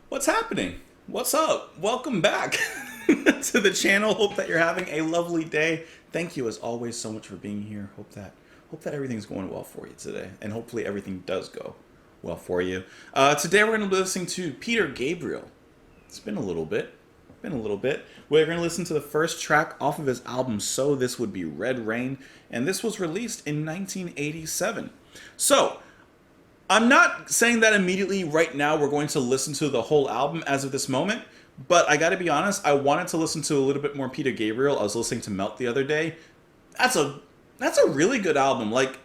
What's happening? What's up? Welcome back to the channel. Hope that you're having a lovely day. Thank you as always so much for being here. Hope that everything's going well for you today, and hopefully everything does go well for you. Today we're going to be listening to Peter Gabriel. It's been a little bit. We're going to listen to the first track off of his album So This Would Be Red Rain, and this was released in 1987. So, I'm not saying that immediately right now we're going to listen to the whole album as of this moment, but I gotta be honest, I wanted to listen to a little bit more Peter Gabriel. I was listening to Melt the other day. That's a really good album. Like,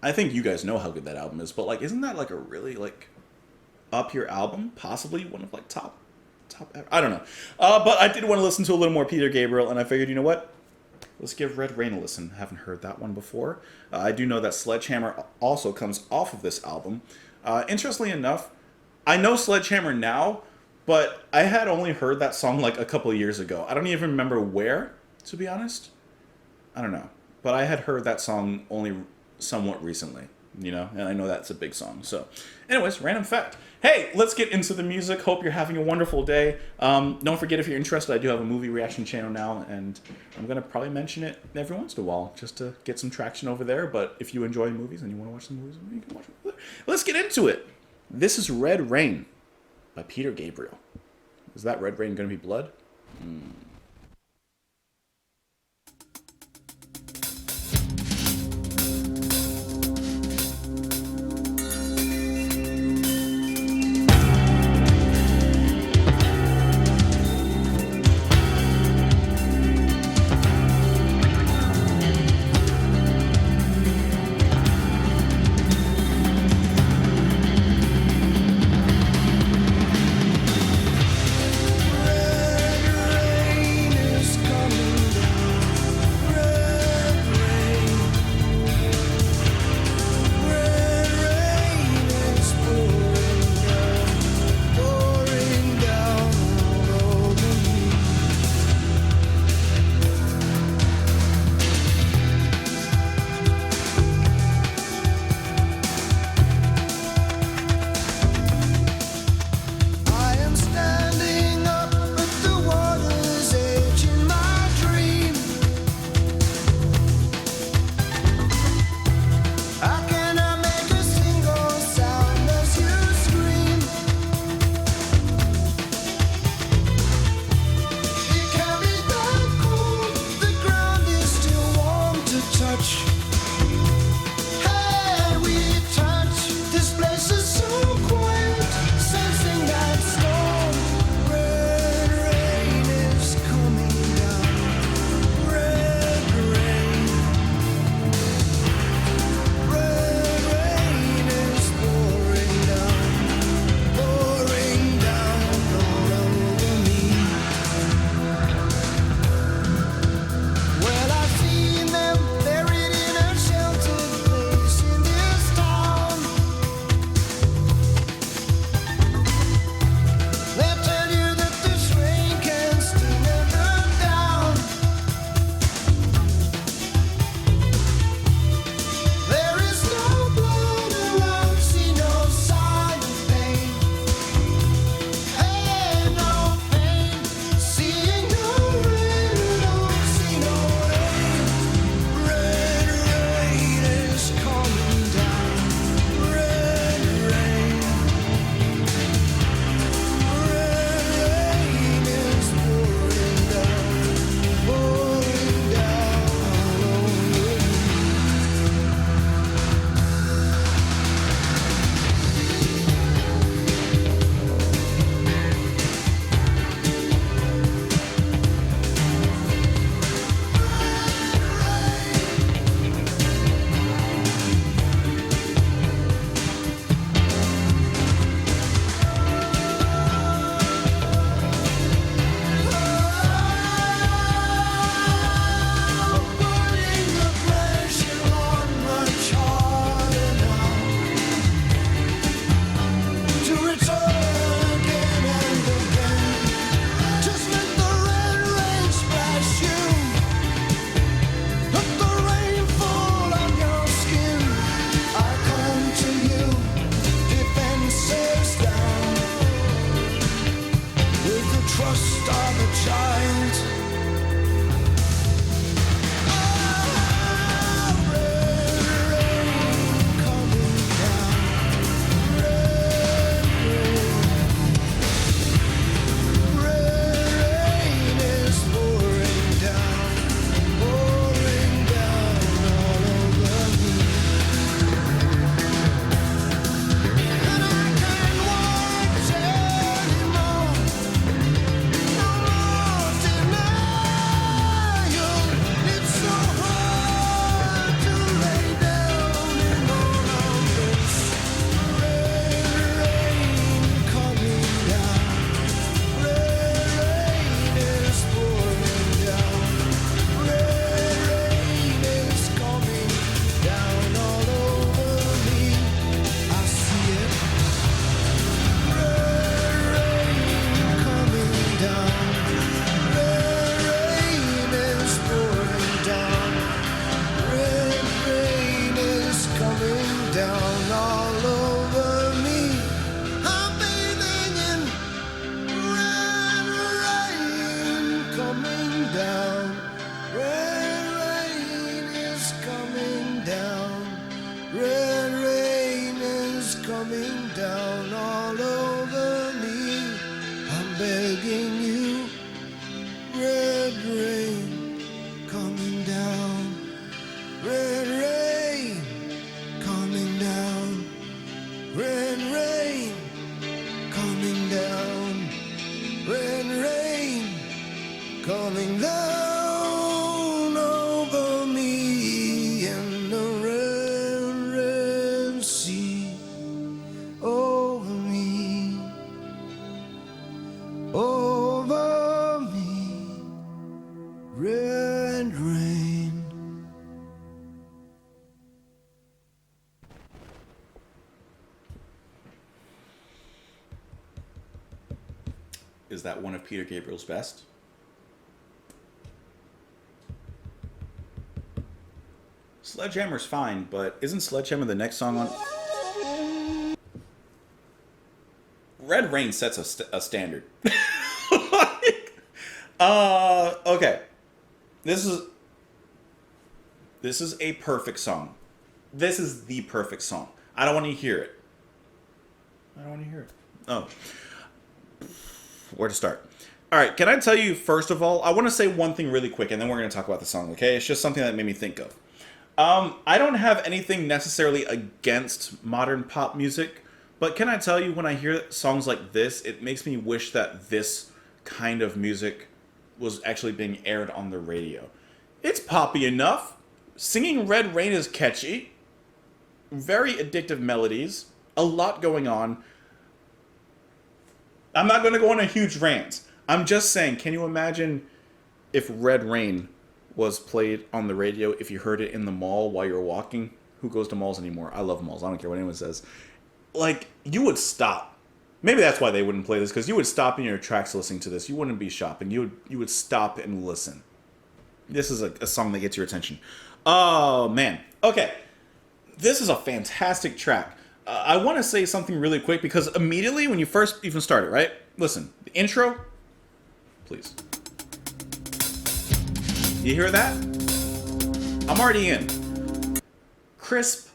I think you guys know how good that album is, but like, isn't that like a really like up your album? Possibly one of like top ever. I don't know. But I did want to listen to a little more Peter Gabriel, and I figured, you know what? Let's give Red Rain a listen. I haven't heard that one before. I do know that Sledgehammer also comes off of this album. Interestingly enough, I know Sledgehammer now, but I had only heard that song like a couple of years ago. I don't even remember where, to be honest. I don't know. But I had heard that song only somewhat recently, you know? And I know that's a big song. So, anyways, random fact. Hey, let's get into the music. Hope you're having a wonderful day. Don't forget, if you're interested, I do have a movie reaction channel now, and I'm going to probably mention it every once in a while just to get some traction over there. But if you enjoy movies and you want to watch some movies, you can watch them. Let's get into it. This is Red Rain by Peter Gabriel. Is that Red Rain going to be blood? coming down all over me. I'm begging you, red rain coming down, red rain coming down, red rain coming down, red rain coming down over me in the red, red sea over me, over me, red rain. Is that one of Peter Gabriel's best? Sledgehammer's fine, but isn't Sledgehammer the next song on? Red Rain sets a standard. Okay. This is a perfect song. This is the perfect song. I don't want to hear it. Oh. Where to start? All right, can I tell you, first of all, I want to say one thing really quick, and then we're going to talk about the song, okay? It's just something that made me think of. I don't have anything necessarily against modern pop music, but can I tell you, when I hear songs like this, it makes me wish that this kind of music was actually being aired on the radio. It's poppy enough. Singing Red Rain is catchy. Very addictive melodies. A lot going on. I'm not going to go on a huge rant. I'm just saying, can you imagine if Red Rain was played on the radio, if you heard it in the mall while you're walking? Who goes to malls anymore? I love malls. I don't care what anyone says. Like, you would stop. Maybe that's why they wouldn't play this, because you would stop in your tracks listening to this. You wouldn't be shopping. You would stop and listen. This is a song that gets your attention. Oh, man. Okay. This is a fantastic track. I want to say something really quick, because immediately when you first even start it, right? Listen, the intro, please. You hear that? I'm already in. Crisp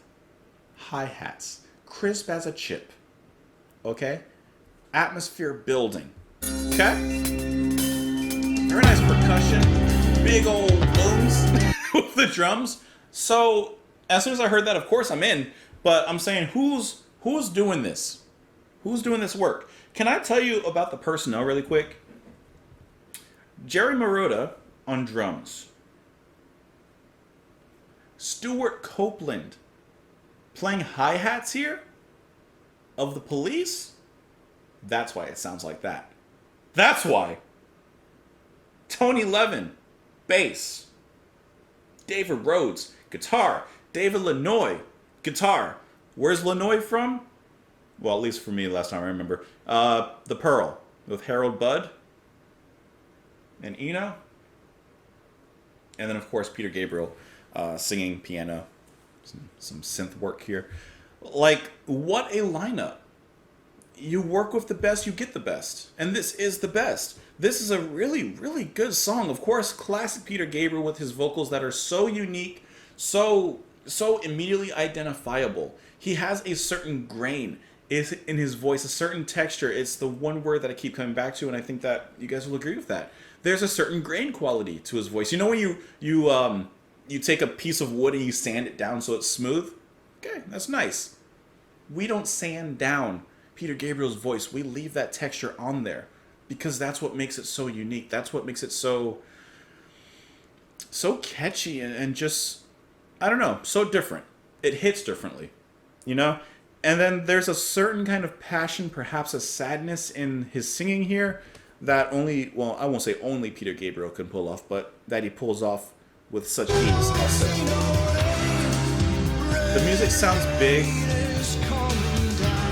hi-hats. Crisp as a chip. Okay? Atmosphere building. Okay? Very nice percussion. Big old booms with the drums. So, as soon as I heard that, of course I'm in. But I'm saying, who's doing this? Who's doing this work? Can I tell you about the personnel really quick? Jerry Marotta on drums. Stuart Copeland playing hi-hats here? Of the Police? That's why it sounds like that. That's why. Tony Levin, bass. David Rhodes, guitar. David Lanois, guitar. Where's Lanois from? Well, at least for me, last time I remember. The Pearl, with Harold Budd and Eno. And then, of course, Peter Gabriel singing piano. Some synth work here. Like, what a lineup. You work with the best, you get the best. And this is the best. This is a really, really good song. Of course, classic Peter Gabriel with his vocals that are so unique, so immediately identifiable. He has a certain grain in his voice, a certain texture. It's the one word that I keep coming back to, and I think that you guys will agree with that. There's a certain grain quality to his voice. You know when you take a piece of wood and you sand it down so it's smooth? Okay, that's nice. We don't sand down Peter Gabriel's voice. We leave that texture on there because that's what makes it so unique. That's what makes it so catchy and just, I don't know, so different. It hits differently, you know? And then there's a certain kind of passion, perhaps a sadness in his singing here that only, well, I won't say only Peter Gabriel can pull off, but that he pulls off with such ease. The music sounds big.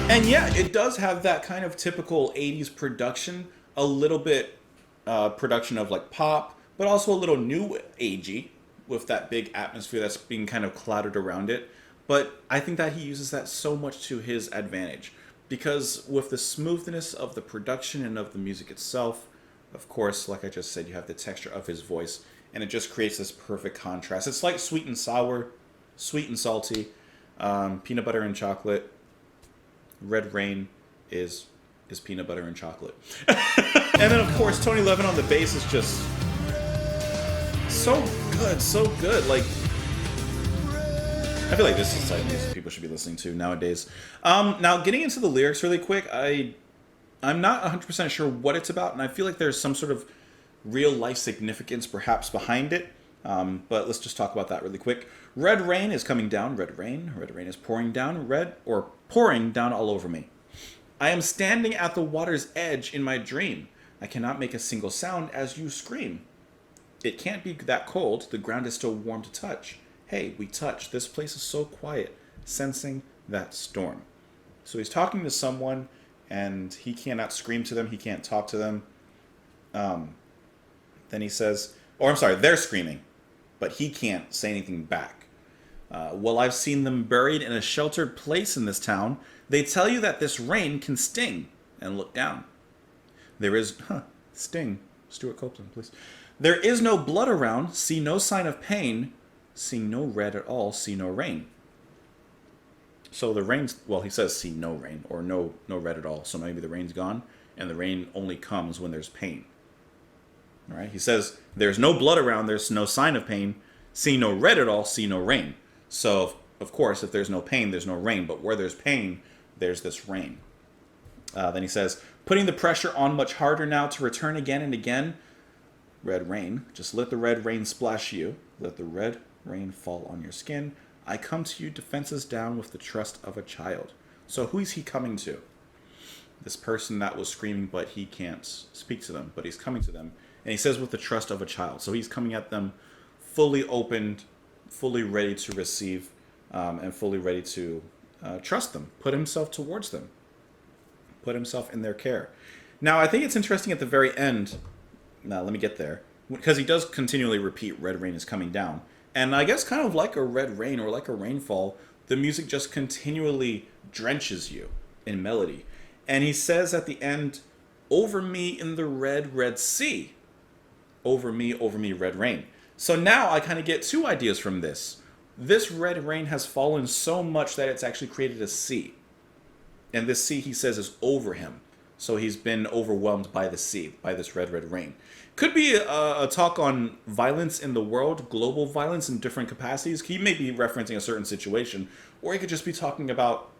And yeah, it does have that kind of typical 80s production, a little bit production of like pop, but also a little new agey with that big atmosphere that's being kind of clouded around it. But I think that he uses that so much to his advantage because with the smoothness of the production and of the music itself, of course, like I just said, you have the texture of his voice and it just creates this perfect contrast. It's like sweet and sour, sweet and salty, peanut butter and chocolate. Red Rain is peanut butter and chocolate. And then, of course, Tony Levin on the bass is just so good, so good. Like, I feel like this is the type of music people should be listening to nowadays. Now, getting into the lyrics really quick, I'm not 100% sure what it's about, and I feel like there's some sort of real life significance perhaps behind it. But let's just talk about that really quick. Red rain is coming down. Red rain is pouring down. Pouring down all over me. I am standing at the water's edge in my dream. I cannot make a single sound as you scream. It can't be that cold. The ground is still warm to touch. Hey, we touch. This place is so quiet. Sensing that storm. So he's talking to someone, and he cannot scream to them. He can't talk to them. Then he says, they're screaming, but he can't say anything back. Well, I've seen them buried in a sheltered place in this town. They tell you that this rain can sting. And look down. There is... Sting. Stuart Copeland, please. There is no blood around. See no sign of pain. See no red at all. See no rain. So the rain's... Well, he says see no rain. Or no red at all. So maybe the rain's gone. And the rain only comes when there's pain. All right? He says there's no blood around. There's no sign of pain. See no red at all. See no rain. So, of course, if there's no pain, there's no rain. But where there's pain, there's this rain. Then he says, putting the pressure on much harder now to return again and again. Red rain. Just let the red rain splash you. Let the red rain fall on your skin. I come to you, defenses down with the trust of a child. So who is he coming to? This person that was screaming, but he can't speak to them. But he's coming to them. And he says with the trust of a child. So he's coming at them fully opened, fully ready to receive, and fully ready to trust them. Put himself towards them. Put himself in their care. Now, I think it's interesting at the very end. Now, let me get there. Because he does continually repeat, red rain is coming down. And I guess kind of like a red rain or like a rainfall, the music just continually drenches you in melody. And he says at the end, over me in the red, red sea. Over me, red rain. So now I kind of get two ideas from this. This red rain has fallen so much that it's actually created a sea. And this sea, he says, is over him. So he's been overwhelmed by the sea, by this red, red rain. Could be a talk on violence in the world, global violence in different capacities. He may be referencing a certain situation. Or he could just be talking about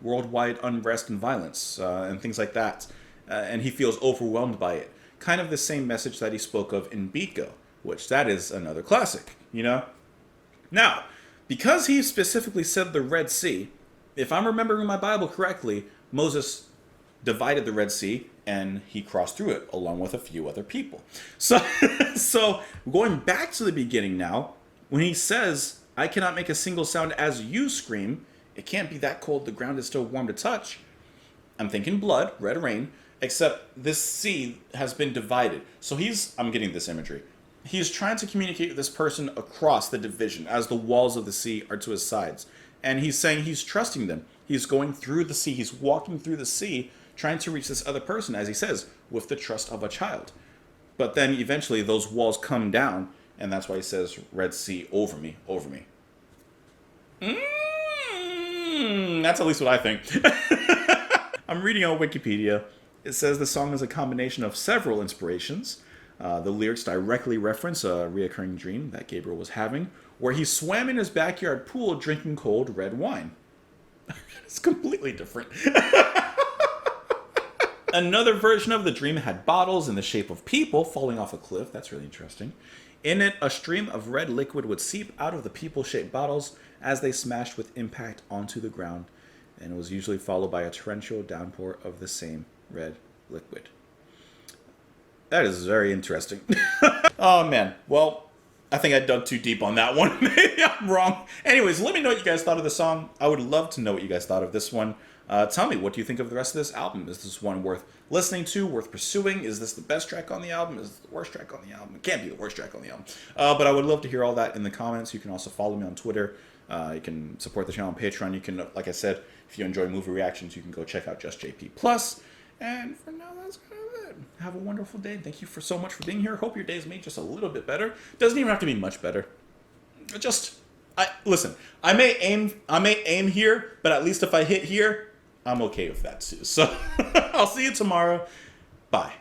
worldwide unrest and violence and things like that. And he feels overwhelmed by it. Kind of the same message that he spoke of in Biko, which that is another classic, you know? Now, because he specifically said the Red Sea, if I'm remembering my Bible correctly, Moses divided the Red Sea and he crossed through it along with a few other people. So going back to the beginning now, when he says, I cannot make a single sound as you scream, it can't be that cold, the ground is still warm to touch. I'm thinking blood, red rain, except this sea has been divided. So I'm getting this imagery. He's trying to communicate with this person across the division as the walls of the sea are to his sides. And he's saying he's trusting them. He's going through the sea. He's walking through the sea, trying to reach this other person, as he says, with the trust of a child. But then eventually those walls come down, and that's why he says, Red Sea, over me, over me. That's at least what I think. I'm reading on Wikipedia. It says the song is a combination of several inspirations. The lyrics directly reference a reoccurring dream that Gabriel was having, where he swam in his backyard pool drinking cold red wine. It's completely different. Another version of the dream had bottles in the shape of people falling off a cliff. That's really interesting. In it, a stream of red liquid would seep out of the people-shaped bottles as they smashed with impact onto the ground, and it was usually followed by a torrential downpour of the same red liquid. That is very interesting. Oh, man. Well, I think I dug too deep on that one. Maybe I'm wrong. Anyways, let me know what you guys thought of the song. I would love to know what you guys thought of this one. Tell me, what do you think of the rest of this album? Is this one worth listening to, worth pursuing? Is this the best track on the album? Is it the worst track on the album? It can't be the worst track on the album. But I would love to hear all that in the comments. You can also follow me on Twitter. You can support the channel on Patreon. You can, like I said, if you enjoy movie reactions, you can go check out Just JP Plus. And for now, that's kind of it. Have a wonderful day. Thank you so much for being here. Hope your day's made just a little bit better. Doesn't even have to be much better. Listen. I may aim here, but at least if I hit here, I'm okay with that too. So I'll see you tomorrow. Bye.